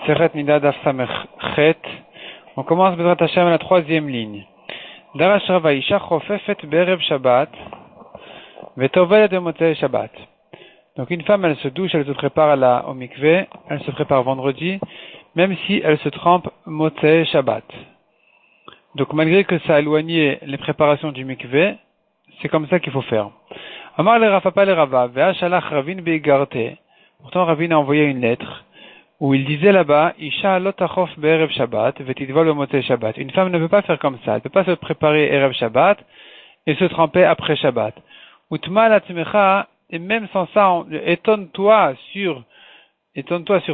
Seret Nida Daf Samech Chet. On commence Bezrat Hashem à la troisième ligne. Darash Rava Isha Chofefet Berev Shabbat Vetovelet de Motzei Shabbat. Donc une femme, elle se douche, elle se prépare au mikvé, elle se prépare vendredi, même si elle se trempe Motzei Shabbat. Donc malgré que ça a éloigné les préparations du mikvé, c'est comme ça qu'il faut faire. Amar le Rafapa le Rava, Ve'ashalach Ravin Beigarte. Pourtant Ravin a envoyé une lettre où il disait là-bas, Isha lotachof be'erev Shabbat, ve'tidvol be'motzei Shabbat. Une femme ne peut pas faire comme ça. Elle ne peut pas se préparer erev Shabbat et se tremper après Shabbat. Utma latzmecha, et même sans ça, étonne-toi sur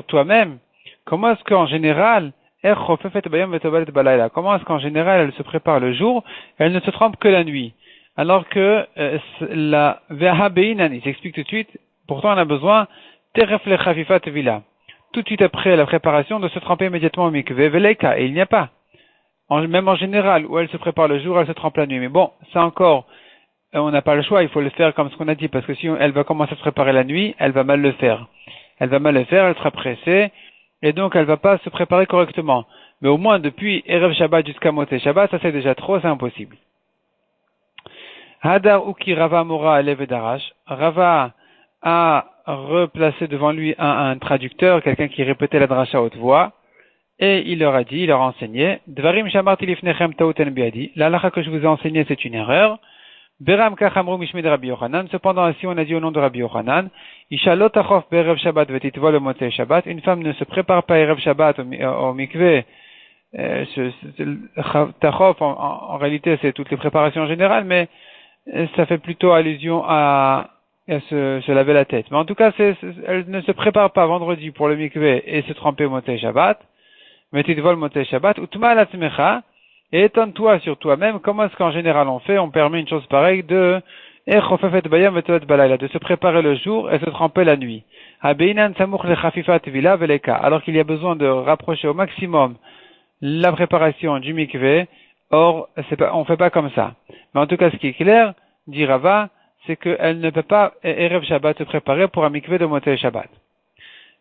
toi-même. Comment est-ce qu'en général, comment est-ce qu'en général elle se prépare le jour, elle ne se trempe que la nuit? Alors que la veha beinani, il s'explique tout de suite, pourtant on a besoin teref le chafifat vila. Tout de suite après la préparation, de se tremper immédiatement au mikvé, veleka, et il n'y a pas. Même en général, où elle se prépare le jour, elle se trempe la nuit. Mais bon, ça encore, on n'a pas le choix, il faut le faire comme ce qu'on a dit, parce que si elle va commencer à se préparer la nuit, elle va mal le faire. Elle sera pressée, et donc elle va pas se préparer correctement. Mais au moins, depuis Erev Shabbat jusqu'à Motzei Shabbat, ça c'est déjà trop, c'est impossible. Hadar Uki Rava Mora Elev Darash. Rava a replacé devant lui un traducteur, quelqu'un qui répétait la dracha à haute voix, et il leur a enseigné, Dvarim shamarti lifnechem tauten biadi, la halakha que je vous ai enseigné c'est une erreur, Beram kachamru mishmed Rabbi Yochanan, cependant ainsi on a dit au nom de Rabbi Yochanan, Isha lo tachof be'erev Shabbat vetitvol le motzei Shabbat, une femme ne se prépare pas erev Shabbat au mikvé, tachof en réalité c'est toutes les préparations en général, mais ça fait plutôt allusion à se laver la tête. Mais en tout cas, elle ne se prépare pas vendredi pour le mikvé et se tremper au Motzei Shabbat, mais tu te voles Motzei Shabbat, utma latzmecha, et étonne-toi sur toi-même, comment est-ce qu'en général on permet une chose pareille de se préparer le jour et se tremper la nuit. Alors qu'il y a besoin de rapprocher au maximum la préparation du mikvé, or, on ne fait pas comme ça. Mais en tout cas, ce qui est clair, dit Rava, c'est qu'elle ne peut pas, Erev Shabbat, se préparer pour un mikvé de Motzei Shabbat.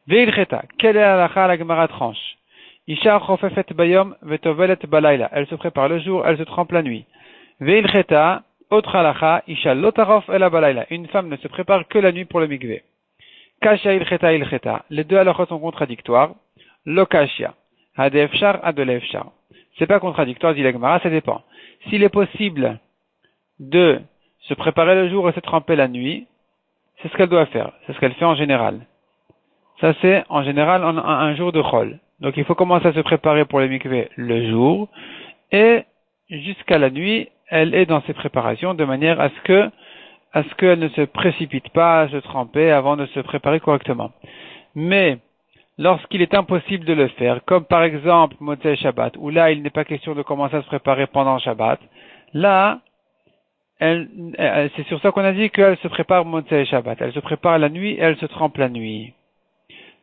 Ve'ilcheta, quelle est la halakha, la Gemara tranche? Isha chofefet bayom vetovelet balayla. Elle se prépare le jour, elle se trempe la nuit. Ve'ilcheta, autre halakha, Isha lotarof ela balayla. Une femme ne se prépare que la nuit pour le mikvé. Kashia ilcheta ilcheta. Les deux halakhot sont contradictoires. Lo kashia. Hadefshar, adelefshar. C'est pas contradictoire, dit la Gemara, ça dépend. S'il est possible de se préparer le jour et se tremper la nuit, c'est ce qu'elle doit faire. C'est ce qu'elle fait en général. Ça, c'est en général un jour de chol. Donc, il faut commencer à se préparer pour le mikvé le jour et jusqu'à la nuit, elle est dans ses préparations de manière à ce qu'elle ne se précipite pas à se tremper avant de se préparer correctement. Mais, lorsqu'il est impossible de le faire, comme par exemple Motzei Shabbat, où là, il n'est pas question de commencer à se préparer pendant Shabbat, là, c'est sur ça qu'on a dit qu'elle se prépare Motzei Shabbat. Elle se prépare la nuit et elle se trempe la nuit.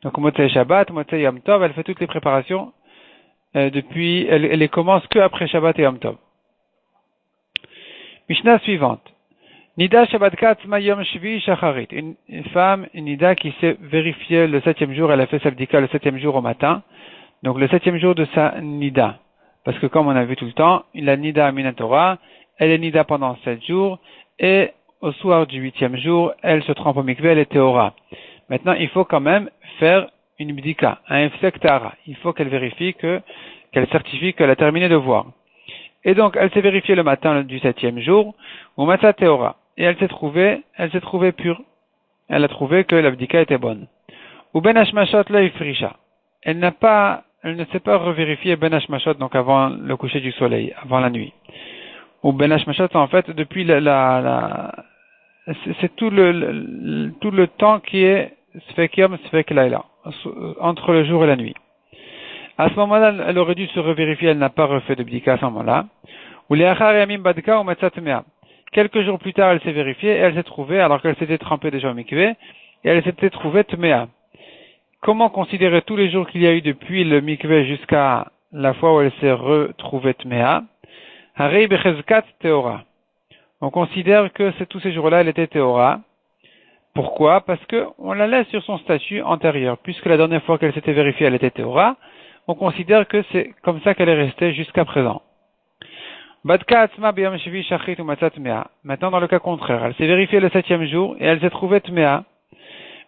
Donc Motzei Shabbat, Motzei Yom Tov, elle fait toutes les préparations depuis, elle les commence que après Shabbat et Yom Tov. Mishnah suivante. Nida Shabbat Katzma Yom Shvi Shacharit. Une femme, une Nida qui s'est vérifiée le 7e jour, elle a fait sa bdika le 7e jour au matin. Donc le 7e jour de sa Nida. Parce que comme on a vu tout le temps, la Nida Minatora, elle est Nida pendant 7 jours, et au soir du 8e jour, elle se trempe au mikvé, elle est Théora. Maintenant, il faut quand même faire une bdika, un hefsek tahara. Il faut qu'elle vérifie qu'elle certifie qu'elle a terminé de voir. Et donc, elle s'est vérifiée le matin du 7e jour, au matin Théora. Et elle s'est trouvée pure. Elle a trouvé que la bdika était bonne. Ou ben hashmashot la ifrisha. Elle ne s'est pas revérifiée ben hashmashot, donc avant le coucher du soleil, avant la nuit. Ou ben hashmashot, en fait, depuis c'est tout le temps qui est sfek yom, sfek layla, entre le jour et la nuit. À ce moment-là, elle aurait dû se revérifier, elle n'a pas refait de bdika à ce moment-là. Ou le'achar yamim badka ou matzat mea. Quelques jours plus tard, elle s'est vérifiée et elle s'est trouvée, alors qu'elle s'était trempée déjà au mikvé, et elle s'était trouvée tmea. Comment considérer tous les jours qu'il y a eu depuis le mikvé jusqu'à la fois où elle s'est retrouvée tmea? Harei bechezkat teora. On considère que tous ces jours-là, elle était théora, Pourquoi? Parce que on la laisse sur son statut antérieur. Puisque la dernière fois qu'elle s'était vérifiée, elle était Théora, on considère que c'est comme ça qu'elle est restée jusqu'à présent. Badka atzma b'yom shvi shachrit u'matzat tmea. Maintenant, dans le cas contraire, elle s'est vérifiée le 7e jour et elle s'est trouvée tmea.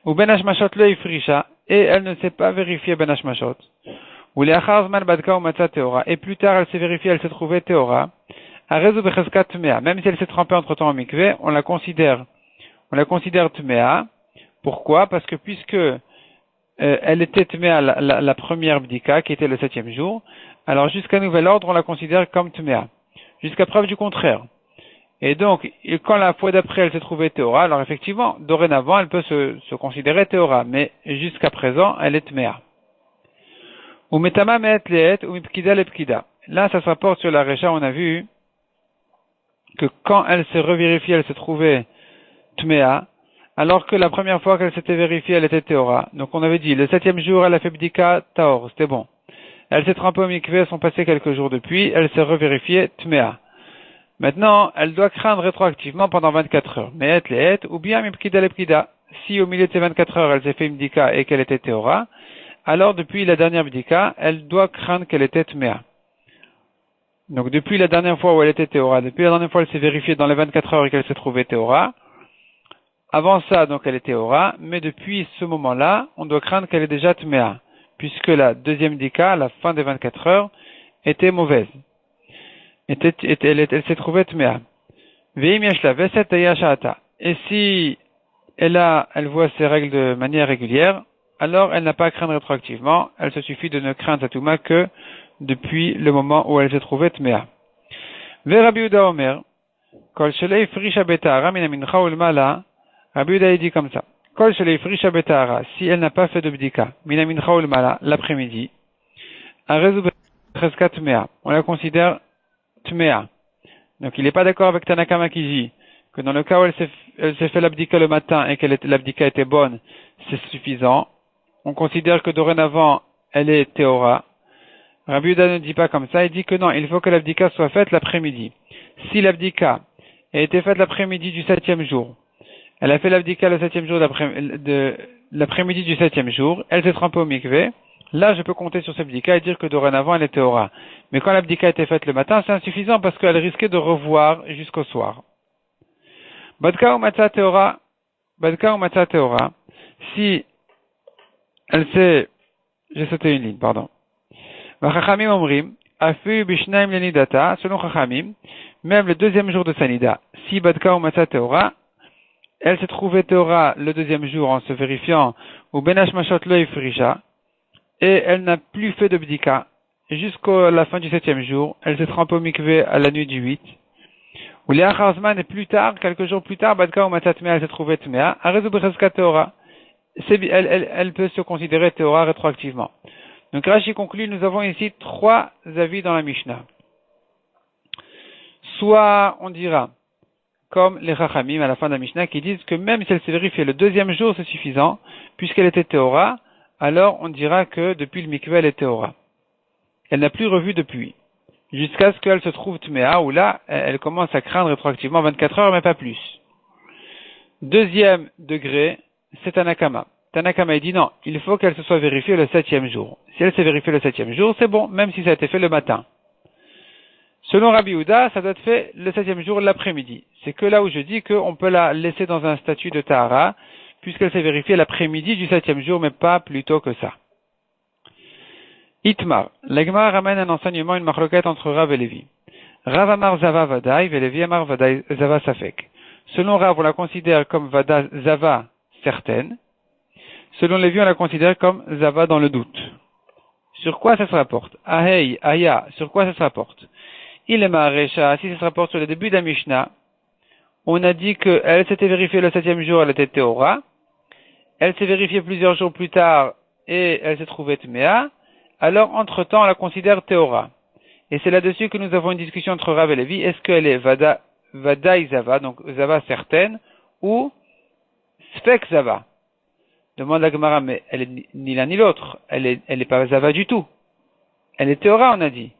Ou ben hashmashot le ifrisha, et elle ne s'est pas vérifiée ben hashmashot. Ou le'achar zman badka u'matzat teora, et plus tard elle s'est vérifiée, elle s'est trouvée teora. Arezu becheskat tmea. Même si elle s'est trempée entre temps en mikveh, on la considère tmea. Pourquoi? Parce que puisque elle était tmea la première bdika, qui était le 7e jour, alors jusqu'à nouvel ordre, on la considère comme tmea. Jusqu'à preuve du contraire. Et donc, quand la fois d'après elle s'est trouvée théora, alors effectivement, dorénavant, elle peut se considérer théora, mais jusqu'à présent, elle est tmea. Ou metama me'et le'et, ou mipkida le'pkida. Là, ça se rapporte sur la Recha, on a vu que quand elle s'est revérifiée, elle s'est trouvée tmea, alors que la première fois qu'elle s'était vérifiée, elle était théora. Donc on avait dit, le 7e jour, elle a fait bdika taor, c'était bon. Elle s'est trempée au mikveh, sont passés quelques jours depuis, elle s'est revérifiée tmea. Maintenant, elle doit craindre rétroactivement pendant 24 heures. Mais et ou bien mipkida lepkida. Si au milieu de ces 24 heures, elle s'est fait une bdika et qu'elle était théora, alors depuis la dernière bdika, elle doit craindre qu'elle était tmea. Donc depuis la dernière fois où elle était théora, depuis la dernière fois où elle s'est vérifiée dans les 24 heures et qu'elle s'est trouvée théora, avant ça, donc elle est théora, mais depuis ce moment-là, on doit craindre qu'elle est déjà tmea, puisque la deuxième bdika, à la fin des 24 heures, était mauvaise. Elle s'est trouvée tmea. Et si elle voit ses règles de manière régulière, alors elle n'a pas à craindre rétroactivement. Elle se suffit de ne craindre Tatouma que depuis le moment où elle s'est trouvée tmea. Rabbi Yehuda Omer, Kol shelei frisha betahara min hamincha ulmala. Rabbi Yehuda dit comme ça. Kol shelei frisha betahara, si elle n'a pas fait de bdika, min hamincha ulmala, l'après-midi, arezu becheskat tmea. On la considère tmea. Donc il n'est pas d'accord avec Tanakama qui dit que dans le cas où elle s'est fait l'abdika le matin et que l'abdika était bonne, c'est suffisant. On considère que dorénavant, elle est théora. Rabbi Yehuda ne dit pas comme ça, il dit que non, il faut que l'abdika soit faite l'après-midi. Si l'abdika a été faite l'après-midi du 7e jour, elle a fait l'abdika le 7e jour de l'après-midi du 7e jour, elle s'est trempée au mikveh, là je peux compter sur cette abdika et dire que dorénavant elle est théora. Mais quand l'abdika a été faite le matin, c'est insuffisant parce qu'elle risquait de revoir jusqu'au soir. Badka ou matzah théora, si elle s'est, j'ai sauté une ligne, pardon. Chachamim omrim, afu bishnaim lenidata, selon Chachamim, même le deuxième jour de Sanida, si Badka ou matzah théora, elle s'est trouvée théora le deuxième jour en se vérifiant, ou benash mashot lo ifrisha, et elle n'a plus fait de bdika, jusqu'à la fin du 7e jour, elle s'est trempée au mikveh à la nuit du 8, ou Léa Charzman, et plus tard, quelques jours plus tard, Badka ou matzah tmea, elle s'est trouvée tmea, arezu becheskat théora. Elle peut se considérer théora rétroactivement. Donc Rashi conclut, nous avons ici 3 avis dans la Mishnah. Soit on dira, comme les Chachamim à la fin de la Mishnah, qui disent que même si elle s'est vérifiée le deuxième jour, c'est suffisant, puisqu'elle était théora, alors on dira que depuis le mikveh, elle est théora. Elle n'a plus revu depuis, jusqu'à ce qu'elle se trouve tmea, où là, elle commence à craindre rétroactivement 24 heures, mais pas plus. Deuxième degré, c'est Tanakama. Tanakama, il dit non, il faut qu'elle se soit vérifiée le 7e jour. Si elle s'est vérifiée le 7e jour, c'est bon, même si ça a été fait le matin. Selon Rabbi Yehuda, ça doit être fait le 7e jour l'après-midi. C'est que là où je dis qu'on peut la laisser dans un statut de Tahara, puisqu'elle s'est vérifiée l'après-midi du 7e jour, mais pas plus tôt que ça. Itmar. L'Agma ramène un enseignement, une marloquette entre Rav et Lévi. Rav Amar Zava Vadaï, et Lévi Amar Vadaï Zava Safek. Selon Rav, on la considère comme Vada Zava certaine. Selon Lévi, on la considère comme Zava dans le doute. Sur quoi ça se rapporte? Ahei, Aya, sur quoi ça se rapporte? Il est Maharesha, si ça se rapporte sur le début de la Mishnah, on a dit qu'elle s'était vérifiée le 7e jour, elle était théora. Elle s'est vérifiée plusieurs jours plus tard et elle s'est trouvée tmea. Alors, entre-temps, on la considère théora. Et c'est là-dessus que nous avons une discussion entre Rav et Lévi. Est-ce qu'elle est Vadaï Zava, donc Zava certaine, ou Sfek Zava? Demande la Gemara, mais elle est ni l'un ni l'autre. Elle est pas Zava du tout. Elle est théora, on a dit.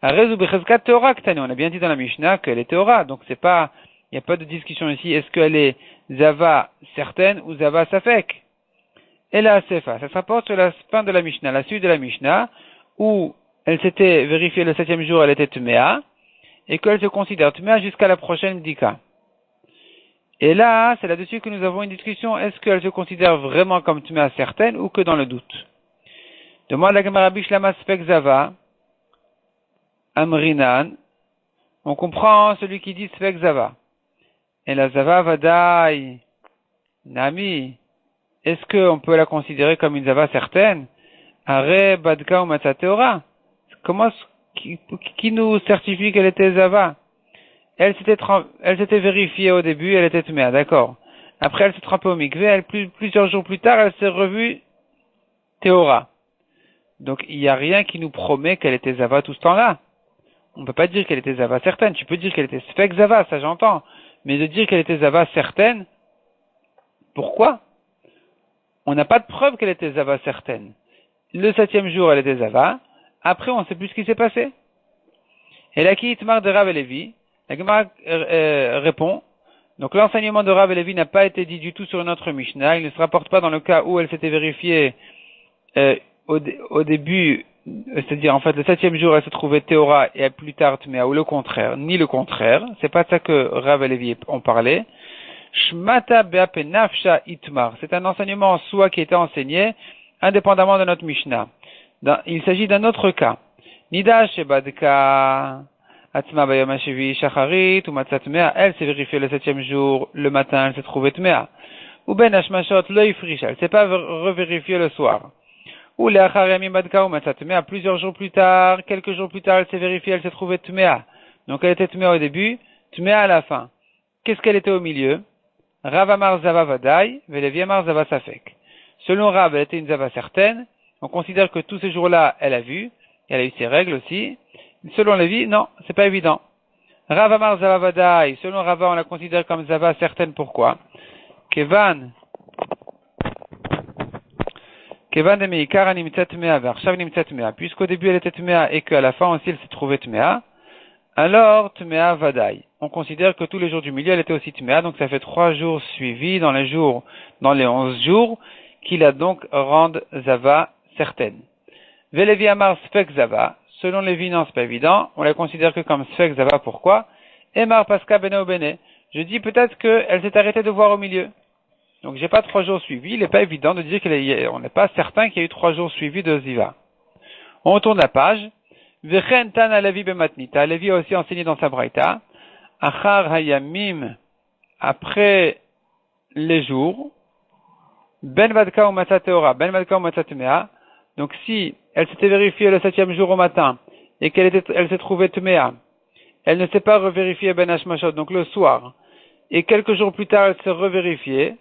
Arezu becheskat théora ktani. On a bien dit dans la Mishnah qu'elle est théora. Donc c'est pas Il n'y a pas de discussion ici. Est-ce qu'elle est Zava certaine ou Zava Safek? Et là, Sefa. Ça se rapporte sur la fin de la Mishnah, la suite de la Mishnah, où elle s'était vérifiée le 7e jour, elle était Tmea, et qu'elle se considère Tmea jusqu'à la prochaine Bdika. Et là, c'est là-dessus que nous avons une discussion. Est-ce qu'elle se considère vraiment comme Tmea certaine ou que dans le doute? Demande la Gemara Bishlama Sfek Zava, Amrinan. On comprend celui qui dit Sfek Zava. Et la Zava Vadai, Nami. Est-ce qu'on peut la considérer comme une Zava certaine? Are Badka ou Matzah Teora. Comment, qui nous certifie qu'elle était Zava? Elle s'était vérifiée au début, elle était Tmea, d'accord. Après, elle s'est trempée au mikvé, plusieurs jours plus tard, elle s'est revue Théora. Donc, il n'y a rien qui nous promet qu'elle était Zava tout ce temps-là. On ne peut pas dire qu'elle était Zava certaine. Tu peux dire qu'elle était Sfek Zava, ça j'entends. Mais de dire qu'elle était Zava certaine, pourquoi? On n'a pas de preuve qu'elle était Zava certaine. Le 7e jour, elle était Zava. Après, on ne sait plus ce qui s'est passé. Et là, qui Itmar de Rav et Lévi, la Gemara répond, donc l'enseignement de Rav et Lévi n'a pas été dit du tout sur notre Mishnah. Il ne se rapporte pas dans le cas où elle s'était vérifiée au début, c'est-à-dire en fait le 7e jour, elle se trouvait Théora et plus tard Tmea, ou le contraire, ni le contraire. C'est pas de ça que Rav et Lévi ont parlé. Shmata be'ape nafsha itmar. C'est un enseignement en soi qui a été enseigné indépendamment de notre Mishnah. Il s'agit d'un autre cas. Nida shebadka atma bayom hashevi shacharit ou matzat tmea. Elle s'est vérifiée le 7e jour, le matin, elle s'est trouvée tmea. Ou ben hashmashot lo ifrish. Elle s'est pas revérifiée le soir. Ou le'achar yamim badka ou matzat tmea. Plusieurs jours plus tard, quelques jours plus tard, elle s'est vérifiée, elle s'est trouvée tmea. Donc elle était tmea au début, tmea à la fin. Qu'est-ce qu'elle était au milieu? Rav Amar Zava Vadai, Velevi Amar Zava Safek. Selon Rav, elle était une Zava certaine. On considère que tous ces jours-là, elle a vu. Elle a eu ses règles aussi. Selon Lévi, non, c'est pas évident. Rav Amar Zava Vadai, selon Rava, on la considère comme Zava certaine. Pourquoi? Kevan de Meikar Animtzat Tmea, Vershav Nimtzat Tmea. Puisqu'au début, elle était Tmea et qu'à la fin aussi, elle s'est trouvée Tmea. Alors, Tmea Vadai. On considère que tous les jours du milieu, elle était aussi Tmea, donc ça fait 3 jours suivis dans les 11 jours, qui la donc rendent Zava certaine. Velevi Amar Sfek Zava. Selon Lévi, non, c'est pas évident. On la considère que comme Sfek Zava, pourquoi? Emar Paska Bene Bene. Je dis peut-être qu'elle s'est arrêtée de voir au milieu. Donc j'ai pas 3 jours suivis, il n'est pas évident de dire on n'est pas certain qu'il y a eu 3 jours suivis de Ziva. On retourne la page. Vechen Tana Levi Bematnita. Levi a aussi enseigné dans sa braïta. Achar Hayamim, après les jours. Ben Vadka ou Matzah Teora. Ben Vadka ou Matzah Tmea. Donc si elle s'était vérifiée le 7e jour au matin et elle s'est trouvée Tmea, elle ne s'est pas revérifiée Ben Hashmashot, donc le soir, et quelques jours plus tard elle s'est revérifiée,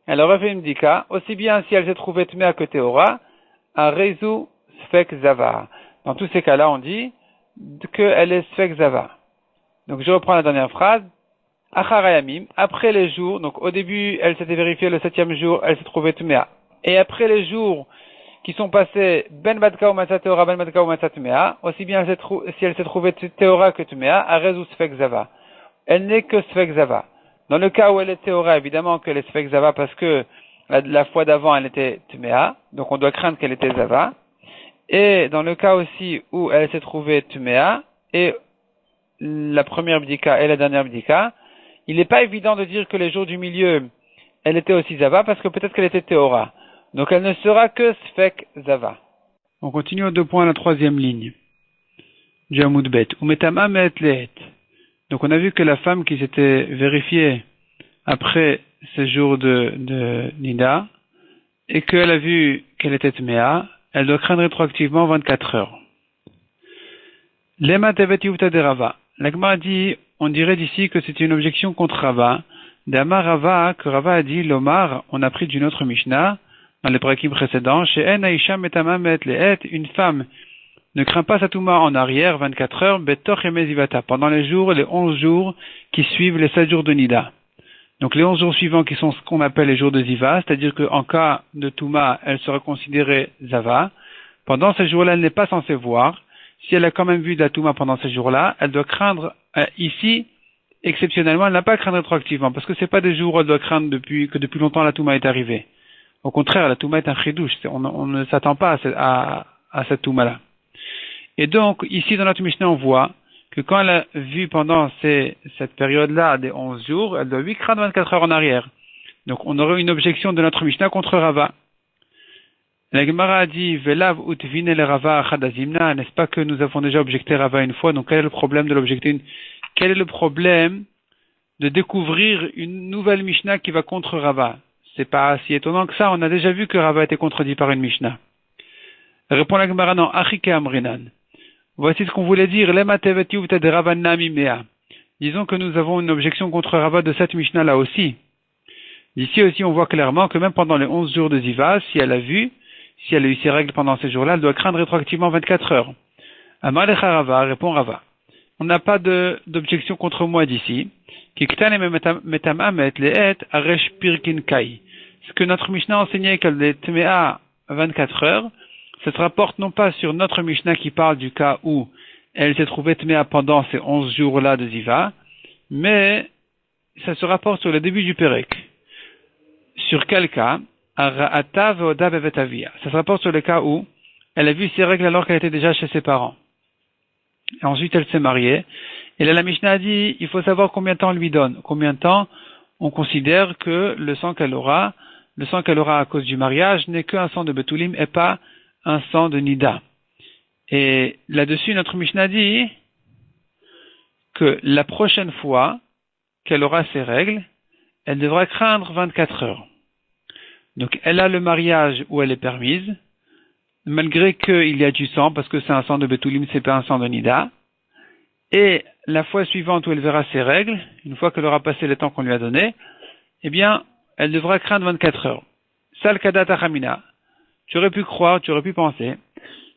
elle aurait fait une dika, aussi bien si elle s'est trouvée Tmea que Teora, à Reizu Sfek Zava. Dans tous ces cas-là, on dit qu'elle est Sfek Zava. Donc je reprends la dernière phrase. Acharayamim, après les jours, donc au début, elle s'était vérifiée le 7e jour, elle s'est trouvée Tmea. Et après les jours qui sont passés, Ben Badka ou Matzah Teora, Ben Badka ou Matzah Tmea, aussi bien si elle s'est trouvée Teora que Tmea, Arezu Sfek Zava. Elle n'est que Sfek Zava. Dans le cas où elle est Teora, évidemment qu'elle est Sfek Zava parce que la fois d'avant elle était Tmea, donc on doit craindre qu'elle était Zava. Et dans le cas aussi où elle s'est trouvée Tmea, et la première bdika et la dernière bdika, il n'est pas évident de dire que les jours du milieu, elle était aussi Zava, parce que peut-être qu'elle était Théora. Donc elle ne sera que Sfek Zava. On continue aux 2 points à la 3e ligne. Du Hamoud Bet. Umetama met lehet. Donc on a vu que la femme qui s'était vérifiée après ce jour de Nida, et qu'elle a vu qu'elle était Tmea, elle doit craindre rétroactivement 24 heures. Lema tevet yuvta de Rava. L'Agma a dit, on dirait d'ici que c'était une objection contre Rava. D'Amar Rava, que Rava a dit, l'Omar, on a pris d'une autre Mishnah, dans les prakim précédents, chez En Aisha metama met lehet, une femme ne craint pas sa touma en arrière, 24 heures, betoch et mezivata, pendant les 11 jours qui suivent les 7 jours de Nida. Donc les 11 jours suivants qui sont ce qu'on appelle les jours de Ziva, c'est-à-dire qu'en cas de touma, elle sera considérée Zava. Pendant ces jours-là, elle n'est pas censée voir. Si elle a quand même vu de la touma pendant ces jours-là, elle doit craindre ici exceptionnellement, elle n'a pas à craindre rétroactivement, parce que c'est pas des jours où elle doit craindre que depuis longtemps la Touma est arrivée. Au contraire, la Touma est un chidouche. On ne s'attend pas à cette Touma-là. Et donc, ici, dans notre Mishnah, on voit que quand elle a vu pendant cette période-là des 11 jours, elle doit 8 craindre 24 heures en arrière. Donc, on aurait une objection de notre Mishnah contre Rava. La Gemara a dit, Velav ut vine le Rava achadazimna, n'est-ce pas que nous avons déjà objecté Rava une fois, donc quel est le problème de l'objecter Quel est le problème de découvrir une nouvelle Mishnah qui va contre Rava? C'est pas si étonnant que ça, on a déjà vu que Rava a été contredit par une Mishnah. Répond la Gemara, non, achike amrinan. Voici ce qu'on voulait dire, lema teveti uta de Rava nami mea. Disons que nous avons une objection contre Rava de cette Mishnah là aussi. Ici aussi, on voit clairement que même pendant les 11 jours de Ziva, si elle a eu ses règles pendant ces jours-là, elle doit craindre rétroactivement 24 heures. Amalecha Rava, répond Rava. On n'a pas d'objection contre moi d'ici. Ce que notre Mishnah enseignait qu'elle est tméa 24 heures, ça se rapporte non pas sur notre Mishnah qui parle du cas où elle s'est trouvée tméa pendant ces 11 jours-là de Ziva, mais ça se rapporte sur le début du Pérek. Sur quel cas? Ça se rapporte sur le cas où elle a vu ses règles alors qu'elle était déjà chez ses parents. Et ensuite, elle s'est mariée. Et là, la Mishnah a dit, il faut savoir combien de temps on lui donne. Combien de temps on considère que le sang qu'elle aura à cause du mariage n'est qu'un sang de Betulim et pas un sang de Nida. Et là-dessus, notre Mishnah dit que la prochaine fois qu'elle aura ses règles, elle devra craindre 24 heures. Donc, elle a le mariage où elle est permise, malgré qu'il y a du sang, parce que c'est un sang de Betulim, c'est pas un sang de Nida. Et la fois suivante où elle verra ses règles, une fois qu'elle aura passé le temps qu'on lui a donné, eh bien, elle devra craindre 24 heures. Sal kadat achamina. Tu aurais pu penser,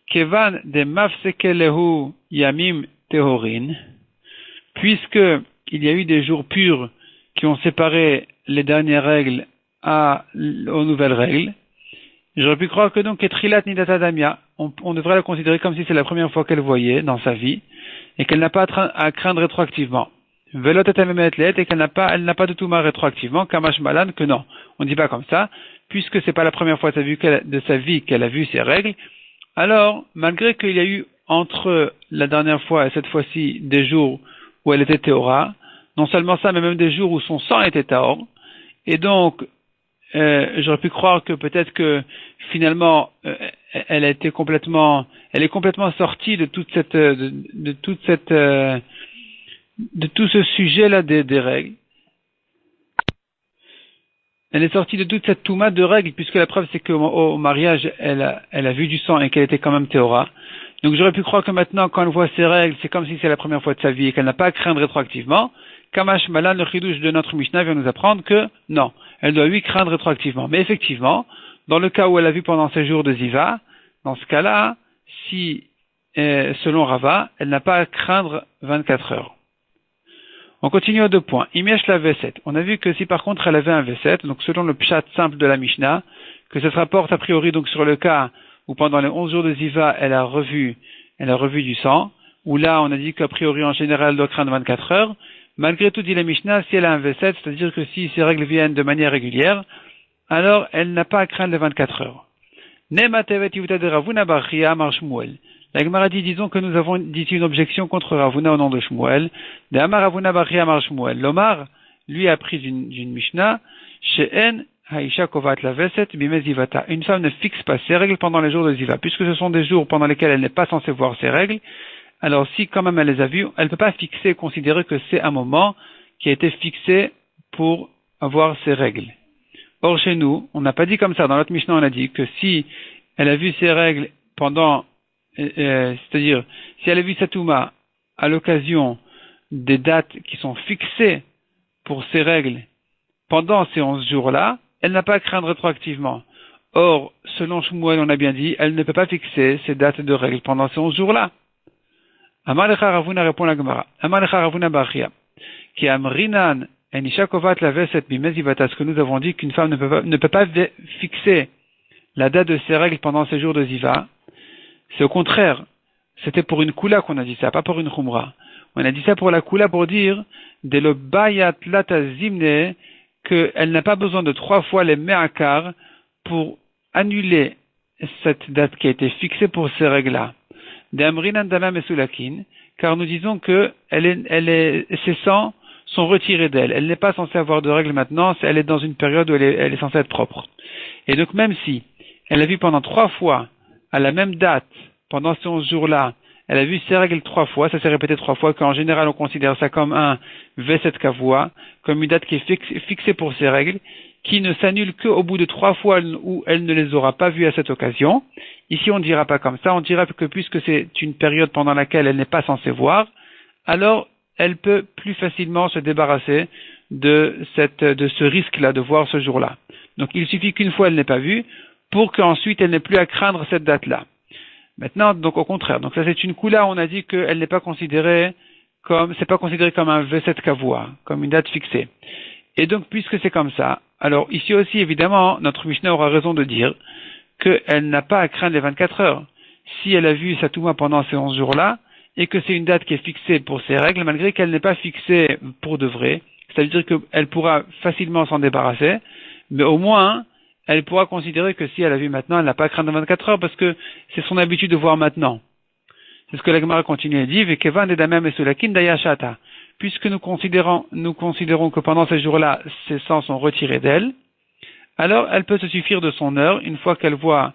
Kevan de mafsekelehu yamim tehorin, puisque il y a eu des jours purs qui ont séparé les dernières règles aux nouvelles règles, j'aurais pu croire que donc Trilat Nidata Damia, on devrait la considérer comme si c'est la première fois qu'elle voyait dans sa vie, et qu'elle n'a pas à craindre rétroactivement. Velot et qu'elle n'a pas de Touma rétroactivement, Kamash Malan, que non. On ne dit pas comme ça, puisque c'est pas la première fois de sa vie qu'elle a vu ces règles, alors, malgré qu'il y a eu entre la dernière fois et cette fois-ci des jours où elle était Théora, non seulement ça, mais même des jours où son sang était Taor, et donc, j'aurais pu croire que peut-être que finalement elle est complètement sortie de tout ce sujet-là des règles. Elle est sortie de toute cette touma de règles, puisque la preuve c'est qu'au mariage elle a vu du sang et qu'elle était quand même théora. Donc j'aurais pu croire que maintenant quand elle voit ces règles, c'est comme si c'est la première fois de sa vie et qu'elle n'a pas à craindre rétroactivement. Kamash Malan, le chidouche de notre Mishnah vient nous apprendre que non, elle doit lui craindre rétroactivement. Mais effectivement, dans le cas où elle a vu pendant ces jours de Ziva, dans ce cas-là, si, selon Rava, elle n'a pas à craindre 24 heures. On continue aux 2 points. Imiesh la V7. On a vu que si par contre elle avait un V7, donc selon le pshat simple de la Mishnah, que ça se rapporte a priori donc sur le cas où pendant les 11 jours de Ziva, elle a revu du sang, où là on a dit qu'a priori en général elle doit craindre 24 heures. Malgré tout, dit la Mishnah, si elle a un V7, c'est-à-dire que si ces règles viennent de manière régulière, alors elle n'a pas à craindre les 24 heures. La Gemara dit, disons que nous avons dit une objection contre Ravuna au nom de Shmuel. De Amar Ravuna bar Amar Shmuel. L'Omar, lui, a pris d'une Mishnah, She'en Haisha Kovat la Veset Bime Zivata. Une femme ne fixe pas ses règles pendant les jours de Ziva, puisque ce sont des jours pendant lesquels elle n'est pas censée voir ses règles. Alors si quand même elle les a vues, elle ne peut pas fixer, considérer que c'est un moment qui a été fixé pour avoir ses règles. Or chez nous, on n'a pas dit comme ça. Dans notre Mishnah, on a dit que si elle a vu ses règles pendant, c'est-à-dire si elle a vu sa Touma à l'occasion des dates qui sont fixées pour ses règles pendant ces 11 jours-là, elle n'a pas à craindre rétroactivement. Or, selon Shmuel, on a bien dit, elle ne peut pas fixer ces dates de règles pendant ces 11 jours-là. Amalecha Ravuna répond la Gemara. Amalecha Ravuna Bachia. Qui amrinan enisha kovat la veset bimezivata. Ce que nous avons dit qu'une femme ne peut pas fixer la date de ses règles pendant ces jours de Ziva. C'est au contraire. C'était pour une kula qu'on a dit ça, pas pour une khumra. On a dit ça pour la Kula pour dire de le bayat latazimne qu'elle n'a pas besoin de 3 fois les me'akar pour annuler cette date qui a été fixée pour ces règles-là. D'Amrinan Dala Mesulakin, car nous disons que ses sangs sont retirés d'elle. Elle n'est pas censée avoir de règles maintenant, elle est dans une période où elle est censée être propre. Et donc même si elle a vu pendant 3 fois, à la même date, pendant ces 11 jours-là, elle a vu ses règles 3 fois, ça s'est répété 3 fois, qu'en général on considère ça comme un V7 Kavua, comme une date qui est fixée pour ses règles, qui ne s'annule qu'au bout de 3 fois où elle ne les aura pas vues à cette occasion. Ici on ne dira pas comme ça, on dira que puisque c'est une période pendant laquelle elle n'est pas censée voir, alors elle peut plus facilement se débarrasser de ce risque-là de voir ce jour-là. Donc il suffit qu'une fois elle n'ait pas vu, pour qu'ensuite elle n'ait plus à craindre cette date-là. Maintenant, donc au contraire, donc ça c'est une Kula, on a dit qu'elle n'est pas considérée comme, c'est pas considéré comme un V7 Kavua, comme une date fixée. Et donc puisque c'est comme ça, alors ici aussi évidemment, notre Mishnah aura raison de dire qu'elle n'a pas à craindre les 24 heures. Si elle a vu sa Touma pendant ces 11 jours-là, et que c'est une date qui est fixée pour ses règles, malgré qu'elle n'est pas fixée pour de vrai, ça veut dire qu'elle pourra facilement s'en débarrasser, mais au moins, elle pourra considérer que si elle a vu maintenant, elle n'a pas à craindre 24 heures parce que c'est son habitude de voir maintenant. C'est ce que la Gemara continue à dire, Vekevan et Damem et Sulakin Dayashata. Puisque nous considérons que pendant ces jours-là, ses sangs sont retirés d'elle, alors elle peut se suffire de son heure, une fois qu'elle voit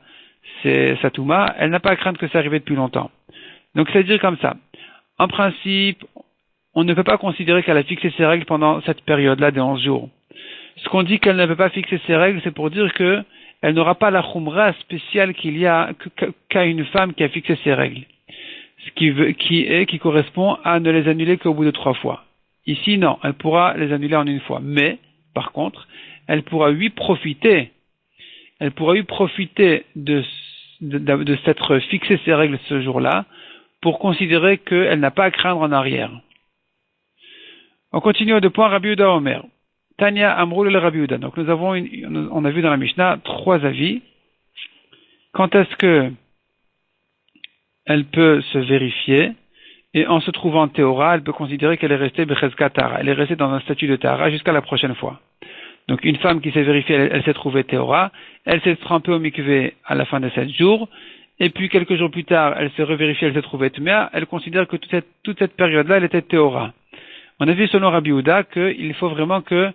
sa Touma, elle n'a pas à craindre que ça arrive depuis longtemps. Donc c'est à dire comme ça. En principe, on ne peut pas considérer qu'elle a fixé ses règles pendant cette période-là des 11 jours. Ce qu'on dit qu'elle ne peut pas fixer ses règles, c'est pour dire que elle n'aura pas la khumra spéciale qu'il y a qu'à une femme qui a fixé ses règles. Ce qui correspond à ne les annuler qu'au bout de 3 fois. Ici, non, elle pourra les annuler en une fois. Mais, par contre, elle pourra profiter de s'être fixé ses règles ce jour-là pour considérer qu'elle n'a pas à craindre en arrière. On continue au 2 points, Rabbi Yehuda Omer. Tanya Amrul el Rabbi Yehuda. Donc on a vu dans la Mishnah 3 avis. Quand est-ce que elle peut se vérifier, et en se trouvant Théora, elle peut considérer qu'elle est restée Bechezka Tara. Elle est restée dans un statut de Tara jusqu'à la prochaine fois. Donc une femme qui s'est vérifiée, elle s'est trouvée Théora, elle s'est trempée au mikvé à la fin de 7 jours, et puis quelques jours plus tard, elle s'est revérifiée, elle s'est trouvée Tmea, elle considère que toute cette période-là, elle était Théora. On a vu selon Rabbi Yehuda qu'il faut vraiment que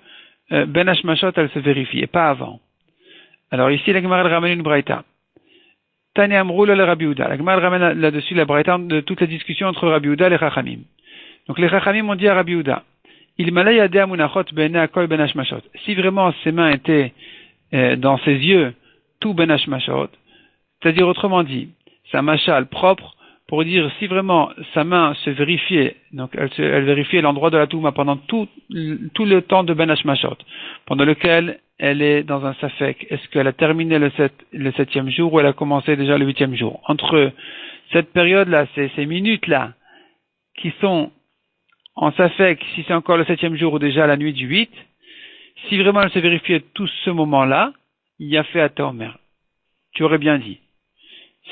Ben Hashmashot, elle se vérifie, et pas avant. Alors ici, la Gemara ramène une braïta. Tani Amrou le Rabbi Yehuda. La Gemara ramène là-dessus la braïta de toute la discussion entre Rabbi Yehuda et les Chachamim. Donc les Chachamim ont dit à Rabbi Yehuda, il malay yadeh amunachot bene akol Ben Hashmashot. Si vraiment ses mains étaient dans ses yeux, tout Ben Hashmashot, c'est-à-dire autrement dit, sa machal propre, pour dire si vraiment sa main se vérifiait, donc elle vérifiait l'endroit de la Touma pendant tout le temps de Ben Hashmashot, pendant lequel elle est dans un safek, est-ce qu'elle a terminé le 7e jour ou elle a commencé déjà le 8e jour? Entre cette période-là, ces minutes-là, qui sont en safek, si c'est encore le 7e jour ou déjà la nuit du 8, si vraiment elle se vérifiait tout ce moment-là, il y a fait à Taomer. Tu aurais bien dit.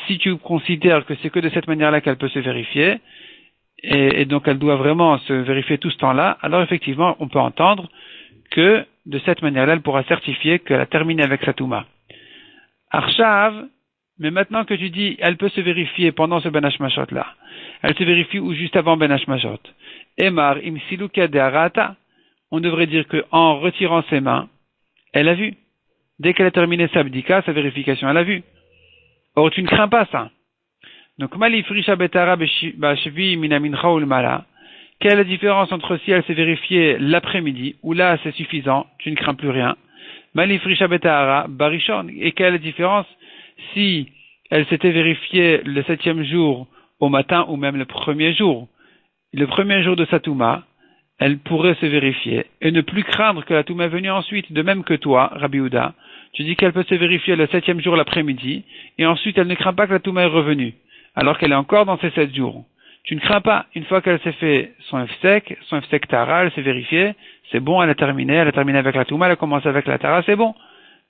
Si tu considères que c'est que de cette manière-là qu'elle peut se vérifier, et donc elle doit vraiment se vérifier tout ce temps-là, alors effectivement, on peut entendre que de cette manière-là, elle pourra certifier qu'elle a terminé avec sa Touma. Arshav, mais maintenant que tu dis, elle peut se vérifier pendant ce Ben Hashmashot-là, elle se vérifie ou juste avant Ben Hashmashot. Emar imsiluka de arata, on devrait dire qu'en retirant ses mains, elle a vu. Dès qu'elle a terminé sa bdika, sa vérification, elle a vu. Or, tu ne crains pas ça. Donc, Mali Frisha Betara Bashvi Minamincha ou Mala. Quelle est la différence entre si elle s'est vérifiée l'après-midi, ou là c'est suffisant, tu ne crains plus rien. Mali Frisha Betara Barishon. Et quelle est la différence si elle s'était vérifiée le 7e jour au matin ou même le 1er jour? Le 1er jour de sa Touma, elle pourrait se vérifier et ne plus craindre que la Touma est venue ensuite, de même que toi, Rabbi Yehuda. Tu dis qu'elle peut se vérifier le 7e jour l'après-midi, et ensuite elle ne craint pas que la Touma est revenue, alors qu'elle est encore dans ces 7 jours. Tu ne crains pas, une fois qu'elle s'est fait son F-sec Tara, elle s'est vérifiée, c'est bon, elle a terminé avec la Touma, elle a commencé avec la Tara, c'est bon.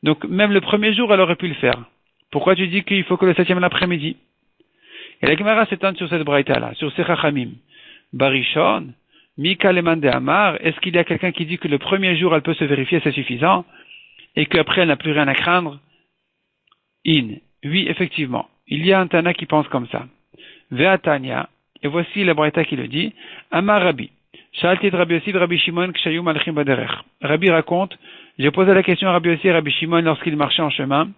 Donc même le 1er jour, elle aurait pu le faire. Pourquoi tu dis qu'il faut que le 7e l'après-midi? Et la Gemara s'étend sur cette braïta-là, sur ces Chachamim. Barishon, Mika Leman de Amar, est-ce qu'il y a quelqu'un qui dit que le premier jour elle peut se vérifier, c'est suffisant, et qu'après elle n'a plus rien à craindre? Oui, effectivement. Il y a un Tana qui pense comme ça. Ve'atania, et voici la Braïta qui le dit, Amar Rabbi. Shalti Rabbi Yossi Rabbi Shimon Kshayum Malchim Baderech. Rabbi raconte, j'ai posé la question à Rabbi Yossi et Rabbi Shimon lorsqu'ils marchaient en chemin.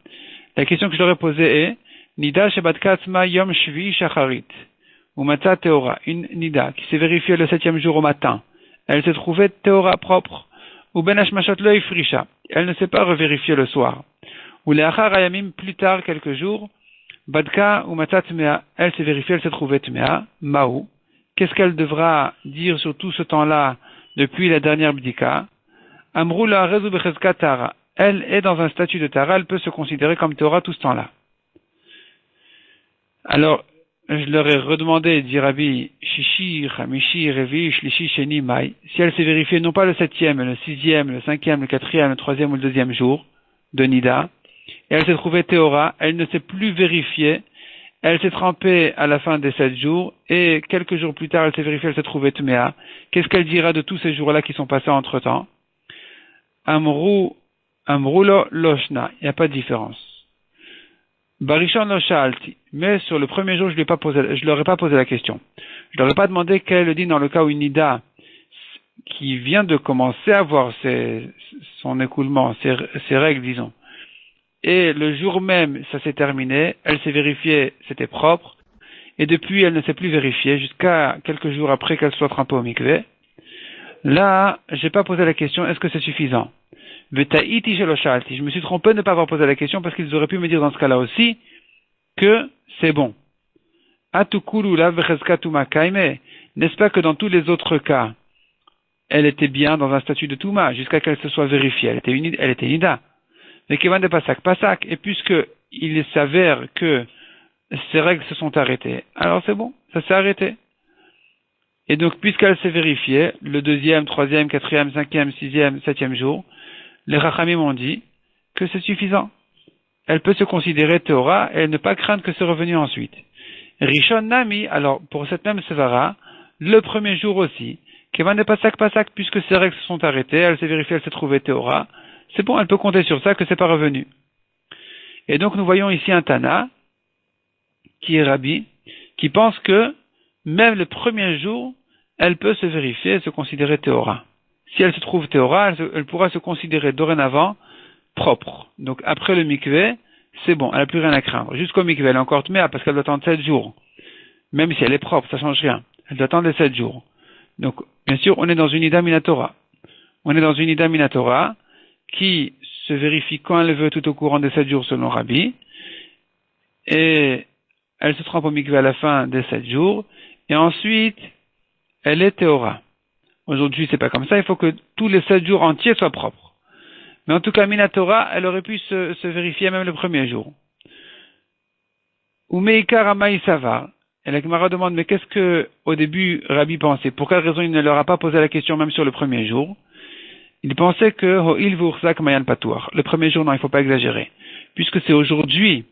La question que je leur ai posée est, Nida Shabbat Katzma Yom Shvi Shacharit. Ou Matzah Teora. Une Nida qui s'est vérifiée le 7e jour au matin. Elle se trouvait Teora propre. Ou Ben Hashmashot Lo Ifrisha. Elle ne s'est pas revérifiée le soir. Ou Leachar Ayamim plus tard quelques jours. Badka ou Matzah Tmea. Elle s'est vérifiée, elle s'est trouvée Tmea. Maou. Qu'est-ce qu'elle devra dire sur tout ce temps-là depuis la dernière bdika? Amrou la rezu bechezka tara. Elle est dans un statut de tara, elle peut se considérer comme Torah tout ce temps-là. Alors, je leur ai redemandé, dit Rabbi, Shishi, Chamishi, Revi, Shlishi, Sheni, Mai, si elle s'est vérifiée non pas le 7e, le 6e, le 5e, le 4e, le 3e ou le 2e jour de Nida, et elle s'est trouvée Théora, elle ne s'est plus vérifiée, elle s'est trempée à la fin des 7 jours, et quelques jours plus tard, elle s'est vérifiée, elle s'est trouvée Tmea. Qu'est-ce qu'elle dira de tous ces jours-là qui sont passés entre-temps? Amrulo Loshna, il n'y a pas de différence. Barishon lo sha'alti, mais sur le premier jour, je leur ai pas posé la question. Je leur ai pas demandé quel est le din dans le cas où une Nida qui vient de commencer à voir son écoulement, ses règles, disons, et le jour même, ça s'est terminé, elle s'est vérifiée, c'était propre, et depuis, elle ne s'est plus vérifiée jusqu'à quelques jours après qu'elle soit trempée au mikvé. Là, j'ai pas posé la question, est-ce que c'est suffisant? Je me suis trompé de ne pas avoir posé la question parce qu'ils auraient pu me dire dans ce cas-là aussi que c'est bon. N'est-ce pas que dans tous les autres cas, elle était bien dans un statut de Touma jusqu'à qu'elle se soit vérifiée. Elle était Nida. Mais Kevan de Pasak, et puisque il s'avère que ces règles se sont arrêtées, alors c'est bon, ça s'est arrêté. Et donc, puisqu'elle s'est vérifiée, le 2e, 3e, 4e, 5e, 6e, 7e jour, les Rachamim ont dit que c'est suffisant. Elle peut se considérer Théora et ne pas craindre que c'est revenu ensuite. Rishon Nami, alors pour cette même Sevara, le premier jour aussi, Kevan de Pasak, puisque ses règles se sont arrêtées, elle s'est vérifiée, elle s'est trouvée Théora, c'est bon, elle peut compter sur ça que c'est pas revenu. Et donc nous voyons ici un Tana, qui est Rabbi, qui pense que même le premier jour, elle peut se vérifier et se considérer Théora. Si elle se trouve Théora, elle pourra se considérer dorénavant propre. Donc après le mikvé, c'est bon, elle n'a plus rien à craindre. Jusqu'au mikvé, elle est encore tméa parce qu'elle doit attendre 7 jours. Même si elle est propre, ça change rien. Elle doit attendre les 7 jours. Donc, bien sûr, on est dans une Ida Minatora. On est dans une Ida Minatora qui se vérifie quand elle veut tout au courant des 7 jours selon Rabbi. Et elle se trempe au mikvé à la fin des 7 jours. Et ensuite, elle est Théora. Aujourd'hui, c'est pas comme ça, il faut que tous les 7 jours entiers soient propres. Mais en tout cas, Minatora, elle aurait pu se vérifier même le premier jour. Ou Meikar Amaï Savar. Et la Gemara demande, mais qu'est-ce que, au début, Rabbi pensait? Pour quelle raison il ne leur a pas posé la question même sur le premier jour? Il pensait que, Ho'il Vursak Mayan Patour. Le premier jour, non, il faut pas exagérer. Puisque c'est aujourd'hui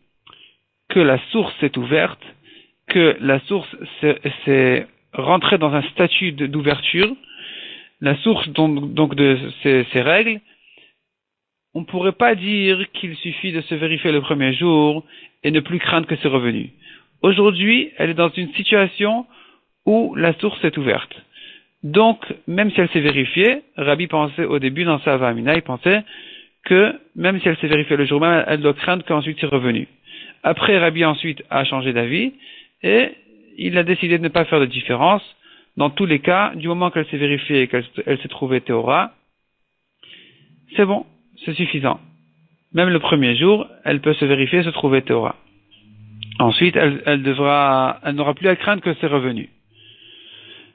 que la source est ouverte, que la source s'est rentrée dans un statut d'ouverture, la source donc de ces règles, on ne pourrait pas dire qu'il suffit de se vérifier le premier jour et ne plus craindre que c'est revenu. Aujourd'hui, elle est dans une situation où la source est ouverte. Donc, même si elle s'est vérifiée, Rabbi pensait au début dans sa Vamina, il pensait que même si elle s'est vérifiée le jour même, elle doit craindre qu'ensuite c'est revenu. Après, Rabbi ensuite a changé d'avis et il a décidé de ne pas faire de différence. Dans tous les cas, du moment qu'elle s'est vérifiée et qu'elle s'est trouvée Théora, c'est bon, c'est suffisant. Même le premier jour, elle peut se vérifier et se trouver Théora. Ensuite, elle n'aura plus à craindre que c'est revenu.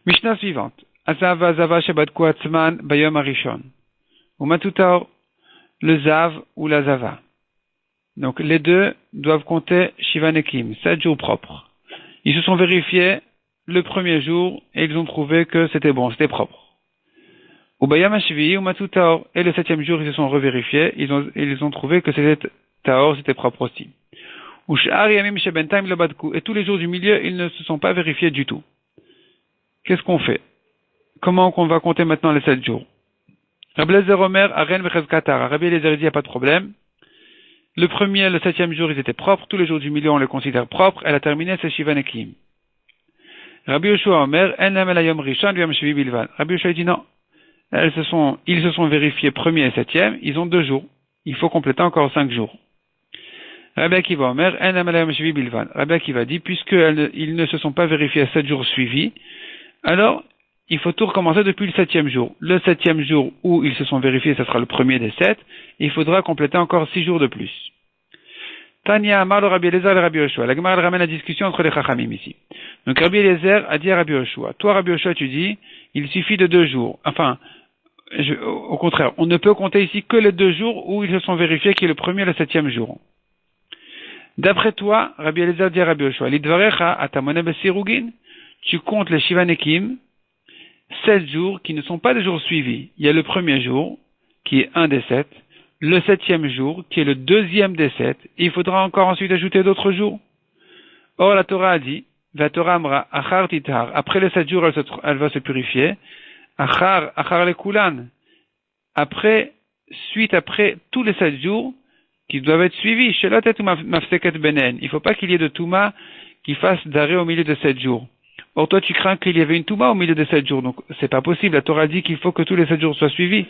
Mishnah suivante. Azava Zava Shabbat Kuatzman Bayom Arishon. Ou Matutaor, le Zav ou la Zava. Donc, les deux doivent compter Shivanekim, 7 jours propres. Ils se sont vérifiés le premier jour et ils ont trouvé que c'était bon, c'était propre. Ou Bayam Hashvi'i ou Matsu Taor, et le 7e jour ils se sont revérifiés, ils ont trouvé que c'était Taor, c'était propre aussi. Ou Sh'ar Yamim Shebentaim lo Badku, et tous les jours du milieu ils ne se sont pas vérifiés du tout. qu'est-ce qu'on fait? Comment qu'on va compter maintenant les 7 jours? Rabbi Eliezer Omer, Aren Vechezkatar. Rabbi Eliezer dit, il n'y a pas de problème. Le premier, le 7e jour, ils étaient propres. Tous les jours du milieu, on les considère propres. Elle a terminé, c'est Shiva Nekim. Rabbi Yoshua Omer, En Lam El Hayom Rishon, Yom Shvi Bilvan. Rabbi Yoshua dit non. Ils se sont vérifiés premier et 7e. Ils ont 2 jours. Il faut compléter encore 5 jours. Rabbi Akiva Omer, En Lam El Hayom Shvi Bilvan. Rabbi Akiva dit, puisqu'ils ne se sont pas vérifiés à 7 jours suivis, alors, il faut tout recommencer depuis le 7e jour. Le 7e jour où ils se sont vérifiés, ce sera le premier des 7. Il faudra compléter encore 6 jours de plus. Tania Amar le Rabbi Eliezer et Rabbi Yoshua. La Gemara ramène la discussion entre les Chachamim ici. Donc Rabbi Eliezer a dit à Rabbi Yoshua, toi Rabbi Yoshua tu dis, il suffit de 2 jours. Enfin, au contraire, on ne peut compter ici que les 2 jours où ils se sont vérifiés, qui est le premier et le 7e jour. D'après toi, Rabbi Eliezer dit à Rabbi Yoshua, Lidvarecha atamone besirugin, tu comptes les Shiva Nekim, 7 jours qui ne sont pas des jours suivis. Il y a le premier jour, qui est un des 7, le 7e jour, qui est le 2e des 7, et il faudra encore ensuite ajouter d'autres jours. Or, la Torah a dit, la Torah amra, achar titar, après les 7 jours, elle va se purifier, achar le kulan, suite après tous les 7 jours, qui doivent être suivis, shelotet ou mafseket benen, il ne faut pas qu'il y ait de touma qui fasse d'arrêt au milieu de 7 jours. Or, toi, tu crains qu'il y avait une touma au milieu de 7 jours. Donc, c'est pas possible. La Torah dit qu'il faut que tous les 7 jours soient suivis.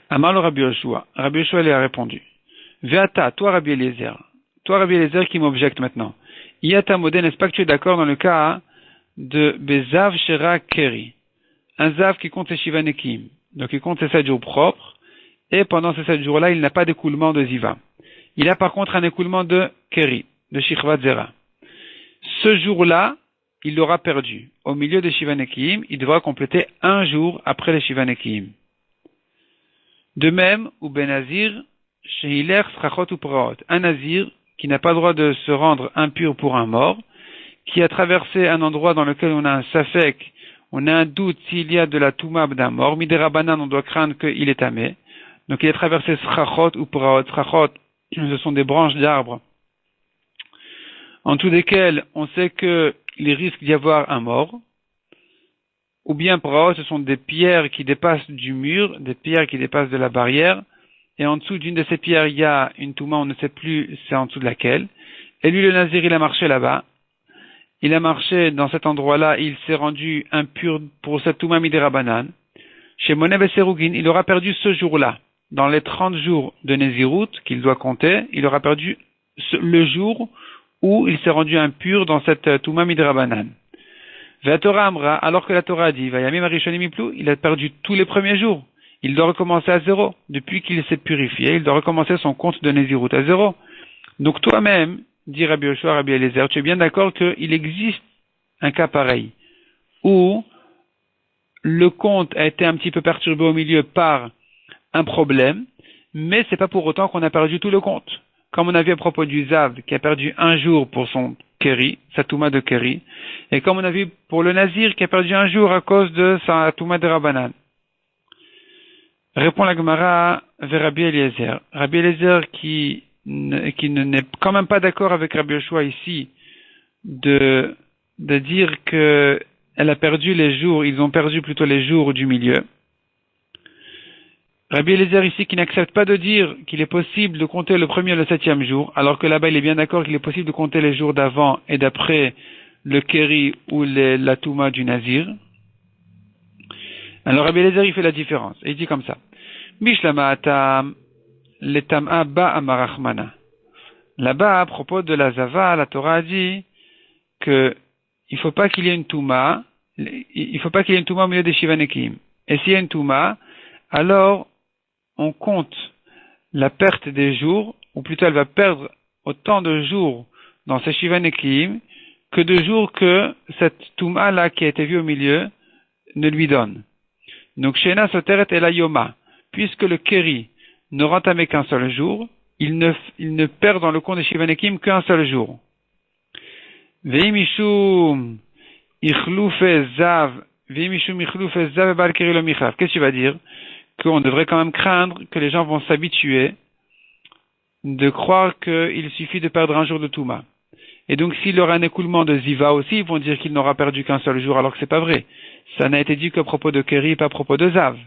Amar le Rabbi Yoshua. Rabbi Yoshua lui a répondu. Veata, toi, Rabbi Eliezer. Toi, Rabbi Eliezer, qui m'objecte maintenant. Iata modé, n'est-ce pas que tu es d'accord dans le cas de Bezav Shera Keri? Un Zav qui compte ses Shiva Nekim. Donc, il compte ses 7 jours propres. Et pendant ces 7 jours-là, il n'a pas d'écoulement de Ziva. Il a par contre un écoulement de Keri, de Shichvat Zera. Ce jour-là, il l'aura perdu. Au milieu des Shiva Nekim, il devra compléter 1 jour après les Shiva Nekim. De même, ou Ben Nazir, Shehiler Srachot ou Praot. Un Nazir qui n'a pas le droit de se rendre impur pour un mort, qui a traversé un endroit dans lequel on a un safek, on a un doute s'il y a de la toumab d'un mort. Midera Banan, on doit craindre qu'il est tamé. Donc il a traversé Srachot ou Praot. Srachot, ce sont des branches d'arbres en dessous desquels on sait qu'il risque d'y avoir un mort, ou bien praot, ce sont des pierres qui dépassent du mur, des pierres qui dépassent de la barrière, et en dessous d'une de ces pierres, il y a une touma, on ne sait plus c'est en dessous de laquelle, et lui le nazir, il a marché là-bas, il a marché dans cet endroit-là, il s'est rendu impur pour cette touma midera banan. Chez Moneb et Serugin, il aura perdu ce jour-là, dans les 30 jours de Nézirut qu'il doit compter, il aura perdu le jour où il s'est rendu impur dans cette Touma Midrabanan. La Torah Amra, alors que la Torah a dit, Vayamim Arishonim Iplu, il a perdu tous les premiers jours. Il doit recommencer à 0. Depuis qu'il s'est purifié, il doit recommencer son compte de Nézirut à 0. Donc toi-même, dit Rabbi Yoshua, Rabbi Eliezer, tu es bien d'accord qu'il existe un cas pareil, où le compte a été un petit peu perturbé au milieu par un problème, mais c'est pas pour autant qu'on a perdu tout le compte. Comme on a vu à propos du Zav, qui a perdu 1 jour pour son Keri, sa Touma de Keri, et comme on a vu pour le Nazir, qui a perdu 1 jour à cause de sa Touma de Rabbanan. Répond la Gemara vers Rabbi Eliezer. Rabbi Eliezer qui n'est quand même pas d'accord avec Rabbi Yoshua ici, de dire que elle a perdu les jours, ils ont perdu plutôt les jours du milieu. Rabbi Eliezer ici qui n'accepte pas de dire qu'il est possible de compter le premier et le 7e jour, alors que là-bas il est bien d'accord qu'il est possible de compter les jours d'avant et d'après le Keri ou la Touma du Nazir. Alors Rabbi Eliezer il fait la différence, et il dit comme ça. Bishlama atam letam'a ba amarachmana. Là-bas, à propos de la Zava, la Torah a dit que il faut pas qu'il y ait une Touma, il faut pas qu'il y ait une Touma au milieu des Shiva Nekim. Et s'il y a une Touma, alors on compte la perte des jours, ou plutôt elle va perdre autant de jours dans ces Shiva Nekim que de jours que cette Touma là qui a été vue au milieu ne lui donne. Donc Shena Soteret et la Yoma, puisque le Keri n'aura entamé qu'un seul jour, il ne perd dans le compte des Shiva Nekim qu'un seul jour. Veimishum Ichloufe Zav, Veimishum Ichloufe Zav Bal Keri lo Michav. Qu'est-ce que tu vas dire? Qu'on devrait quand même craindre que les gens vont s'habituer de croire qu'il suffit de perdre 1 jour de Touma. Et donc, s'il aura un écoulement de Ziva aussi, ils vont dire qu'il n'aura perdu qu'un seul jour, alors que c'est pas vrai. Ça n'a été dit qu'à propos de Keri, pas à propos de Zav.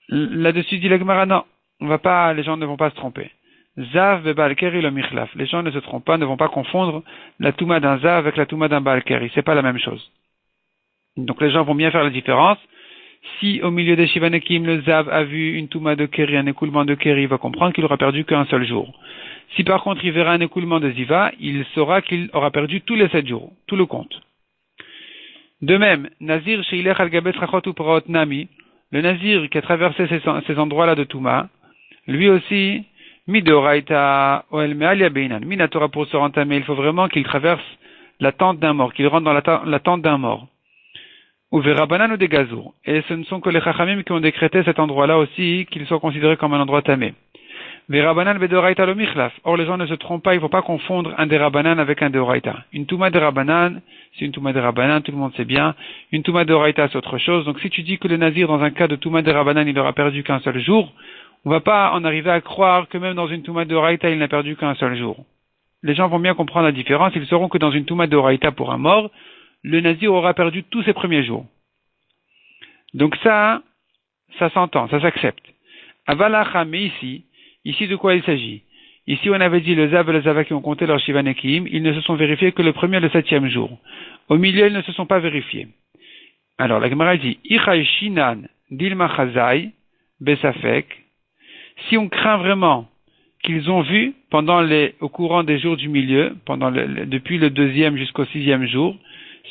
Là-dessus, dit la Gemara, non. Les gens ne vont pas se tromper. Zav bebal Keri le michlaf. Les gens ne se trompent pas, ne vont pas confondre la Touma d'un Zav avec la Touma d'un Baal Keri. C'est pas la même chose. Donc, les gens vont bien faire la différence. Si au milieu des Shivanekim, le Zav a vu une Touma de Keri, un écoulement de Keri, il va comprendre qu'il aura perdu qu'un seul jour. Si par contre il verra un écoulement de Ziva, il saura qu'il aura perdu tous les 7 jours, tout le compte. De même, Nazir Sheilech al-Gabet Rachot ou Paraot Nami, le Nazir qui a traversé ces endroits-là de Touma, lui aussi, Midoraita Oel Mealia Beinan, Minatora pour se rentamer, il faut vraiment qu'il traverse la tente d'un mort, qu'il rentre dans la tente d'un mort. Ou Verabanan ou des Gazour. Et ce ne sont que les Chachamim qui ont décrété cet endroit-là aussi, qu'il soit considéré comme un endroit tamé. Verabanan bedoraita lo michlaf. Or, les gens ne se trompent pas, il ne faut pas confondre un derabanan avec un deoraita. Une touma derabanan, c'est une touma derabanan, tout le monde sait bien. Une touma deoraita, c'est autre chose. Donc, si tu dis que le nazir, dans un cas de touma derabanan, il aura perdu qu'un seul jour, on ne va pas en arriver à croire que même dans une touma deoraita, il n'a perdu qu'un seul jour. Les gens vont bien comprendre la différence. Ils sauront que dans une touma deoraita pour un mort, le nazir aura perdu tous ses premiers jours. Donc ça s'entend, ça s'accepte. Avalacha, mais ici de quoi il s'agit? Ici on avait dit le Zav et le Zava qui ont compté leur Shivanekim, ils ne se sont vérifiés que le premier et le 7e jour. Au milieu, ils ne se sont pas vérifiés. Alors la Gemara dit, Ichai Shinan Dilma Chazai Besafek, si on craint vraiment qu'ils ont vu au courant des jours du milieu, depuis le 2e jusqu'au 6e jour,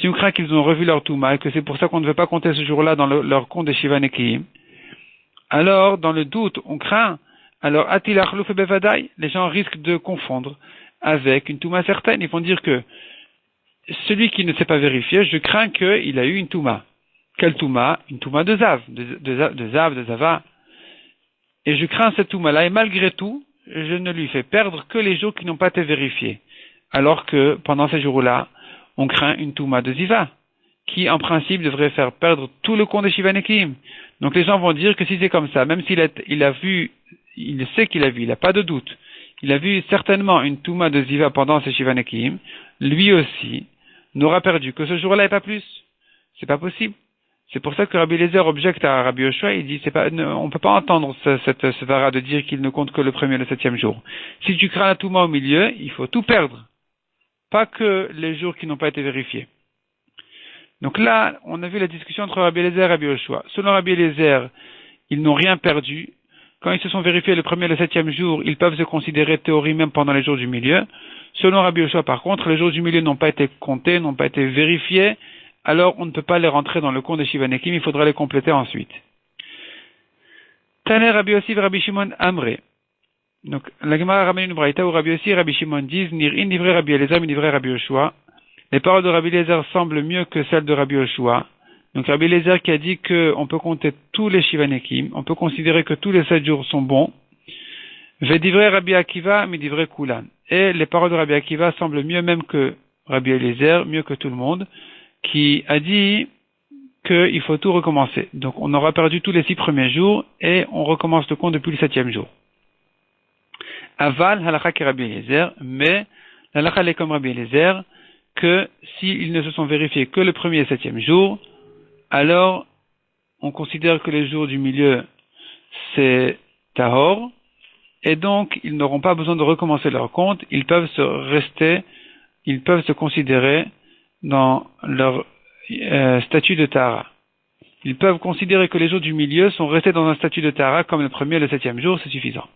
si on craint qu'ils ont revu leur Touma et que c'est pour ça qu'on ne veut pas compter ce jour-là dans leur compte des Shivanekim, alors dans le doute, on craint, alors Atilachlouf et Bevadai, les gens risquent de confondre avec une Touma certaine. Ils vont dire que celui qui ne s'est pas vérifié, je crains qu'il a eu une Touma. Quelle Touma? Une Touma de Zav, de Zava. Et je crains cette Touma-là, et malgré tout, je ne lui fais perdre que les jours qui n'ont pas été vérifiés. Alors que pendant ces jours-là, on craint une Touma de Ziva, qui en principe devrait faire perdre tout le compte des Shivanekim. Donc les gens vont dire que si c'est comme ça, même s'il a vu, il sait qu'il a vu, il n'a pas de doute, il a vu certainement une Touma de Ziva pendant ces Shivanekim, lui aussi n'aura perdu que ce jour-là et pas plus. C'est pas possible. C'est pour ça que Rabbi Eliezer objecte à Rabbi Yoshua, il dit on ne peut pas entendre ce vara de dire qu'il ne compte que le premier et le 7e jour. Si tu crains la Touma au milieu, il faut tout perdre. Pas que les jours qui n'ont pas été vérifiés. Donc là, on a vu la discussion entre Rabbi Eliezer et Rabbi Yoshua. Selon Rabbi Eliezer, ils n'ont rien perdu. Quand ils se sont vérifiés le premier et le 7e jour, ils peuvent se considérer théorie même pendant les jours du milieu. Selon Rabbi Yoshua, par contre, les jours du milieu n'ont pas été comptés, n'ont pas été vérifiés, alors on ne peut pas les rentrer dans le compte des Shivanekim, il faudra les compléter ensuite. Taner Rabbi Yossi et Rabbi Shimon Amré. Donc, la Gemara ramène une braïta où Rabbi Yossi et Rabbi Shimon disent, Nir'in livré Rabbi Eliezer, mais livré Rabbi Yoshua. Les paroles de Rabbi Eliezer semblent mieux que celles de Rabbi Yoshua. Donc, Rabbi Eliezer qui a dit qu'on peut compter tous les Shivanekim, on peut considérer que tous les 7 jours sont bons. Vedivre Rabbi Akiva, mais livré Kulan. Et les paroles de Rabbi Akiva semblent mieux même que Rabbi Eliezer, mieux que tout le monde, qui a dit qu'il faut tout recommencer. Donc, on aura perdu tous les 6 premiers jours et on recommence le compte depuis le 7e jour. Aval, halakha ki Rabbi Eliezer, mais l'halakha est comme Rabbi Eliezer, que s'ils ne se sont vérifiés que le premier et 7e jour, alors on considère que les jours du milieu c'est tahor, et donc ils n'auront pas besoin de recommencer leur compte, ils peuvent se considérer dans leur statut de Tahara. Ils peuvent considérer que les jours du milieu sont restés dans un statut de Tahara comme le premier et le 7e jour, c'est suffisant.